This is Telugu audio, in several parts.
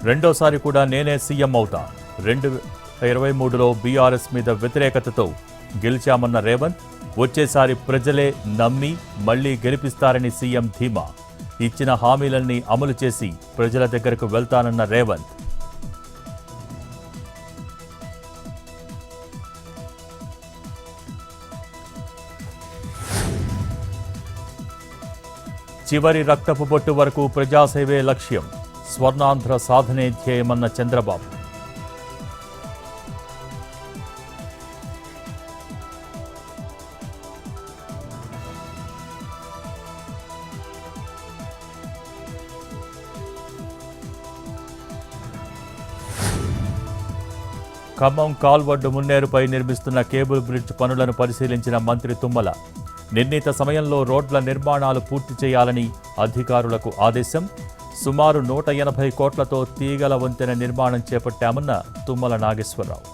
రెండోసారి కూడా నేనే సీఎం అవుతా. 2023లో బీఆర్ఎస్ మీద వ్యతిరేకతతో గెలిచామన్న రేవంత్ వచ్చేసారి ప్రజలే నమ్మి మళ్లీ గెలిపిస్తారని సీఎం ధీమా. ఇచ్చిన హామీలన్నీ అమలు చేసి ప్రజల దగ్గరకు వెళ్తానన్న రేవంత్. చివరి రక్తపు బొట్టు వరకు ప్రజాసేవే లక్ష్యం. స్వర్ణాంధ్ర సాధనే ధ్యేయమన్న చంద్రబాబు. ఖమ్మం కాల్వడ్డు మున్నేరుపై నిర్మిస్తున్న కేబుల్ బ్రిడ్జ్ పనులను పరిశీలించిన మంత్రి తుమ్మల. నిర్ణీత సమయంలో రోడ్ల నిర్మాణాలు పూర్తి చేయాలని అధికారులకు ఆదేశం. సుమారు 180 కోట్లతో తీగల వంతెన నిర్మాణం చేపట్టామన్న తుమ్మల నాగేశ్వరరావు.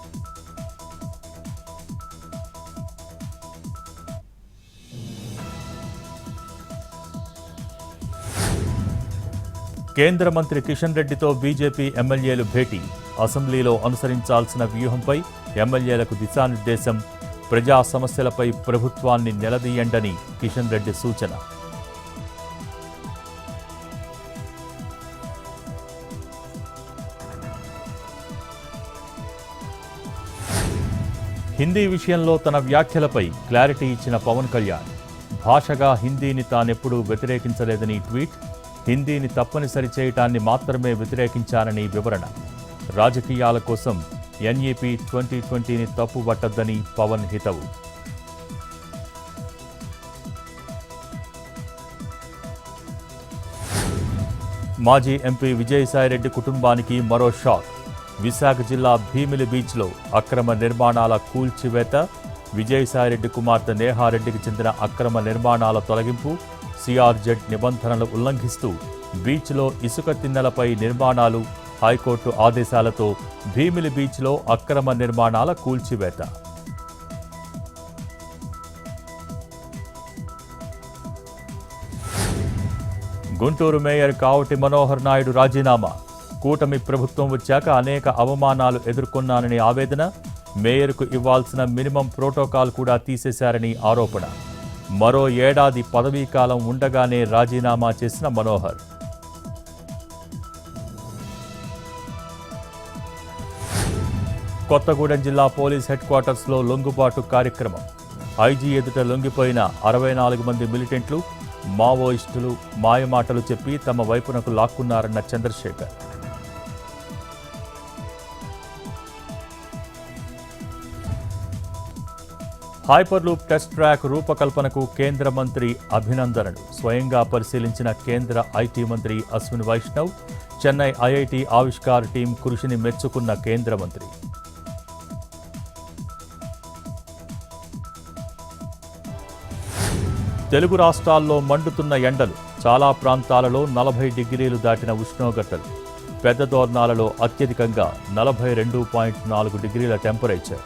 కేంద్ర మంత్రి కిషన్ రెడ్డితో బీజేపీ ఎమ్మెల్యేలు భేటీ. అసెంబ్లీలో అనుసరించాల్సిన వ్యూహంపై ఎమ్మెల్యేలకు దిశానిర్దేశం. ప్రజా సమస్యలపై ప్రభుత్వాన్ని నిలదీయండని కిషన్ రెడ్డి సూచన. హిందీ విషయంలో తన వ్యాఖ్యలపై క్లారిటీ ఇచ్చిన పవన్ కళ్యాణ్. భాషగా హిందీని తానెప్పుడూ వ్యతిరేకించలేదని ట్వీట్. హిందీని తప్పనిసరి చేయటాన్ని మాత్రమే వ్యతిరేకించానని వివరణ. రాజకీయాల కోసం ఎన్ఈపీ 2020ని తప్పుబట్టద్దని పవన్ హితవు. మాజీ ఎంపీ విజయసాయిరెడ్డి కుటుంబానికి మరో షాక్. విశాఖ జిల్లా భీమిలి బీచ్లో అక్రమ నిర్మాణాల కూల్చివేత. విజయసాయిరెడ్డి కుమార్తె నేహారెడ్డికి చెందిన అక్రమ నిర్మాణాల తొలగింపు. సిఆర్జెడ్ నిబంధనలు ఉల్లంఘిస్తూ బీచ్లో ఇసుక తిన్నెలపై నిర్మాణాలు. హైకోర్టు ఆదేశాలతో భీమిలి బీచ్లో అక్రమ నిర్మాణాల కూల్చివేత. గుంటూరు మేయర్ కావటి మనోహర్ నాయుడు రాజీనామా. కూటమి ప్రభుత్వం వచ్చాక అనేక అవమానాలు ఎదుర్కొన్నానని ఆవేదన. మేయర్కు ఇవ్వాల్సిన మినిమం ప్రోటోకాల్ కూడా తీసేశారని ఆరోపణ. మరో ఏడాది పదవీకాలం ఉండగానే రాజీనామా చేసిన మనోహర్. కొత్తగూడెం జిల్లా పోలీస్ హెడ్ క్వార్టర్స్లో లొంగుబాటు కార్యక్రమం. ఐజీ ఎదుట లొంగిపోయిన 64 మంది మిలిటెంట్లు. మావోయిస్టులు మాయమాటలు చెప్పి తమ వైపునకు లాక్కున్నారన్న చంద్రశేఖర్. హైపర్లూప్ టెస్ట్ ట్రాక్ రూపకల్పనకు కేంద్ర మంత్రి అభినందనలు. స్వయంగా పరిశీలించిన కేంద్ర ఐటీ మంత్రి అశ్విన్ వైష్ణవ్. చెన్నై ఐఐటి ఆవిష్కార్ టీం కృషిని మెచ్చుకున్న కేంద్ర మంత్రి. తెలుగు రాష్ట్రాల్లో మండుతున్న ఎండలు. చాలా ప్రాంతాలలో 40 డిగ్రీలు దాటిన ఉష్ణోగ్రతలు. పెద్ద దోర్నాలలో అత్యధికంగా 42.4 డిగ్రీల టెంపరేచర్.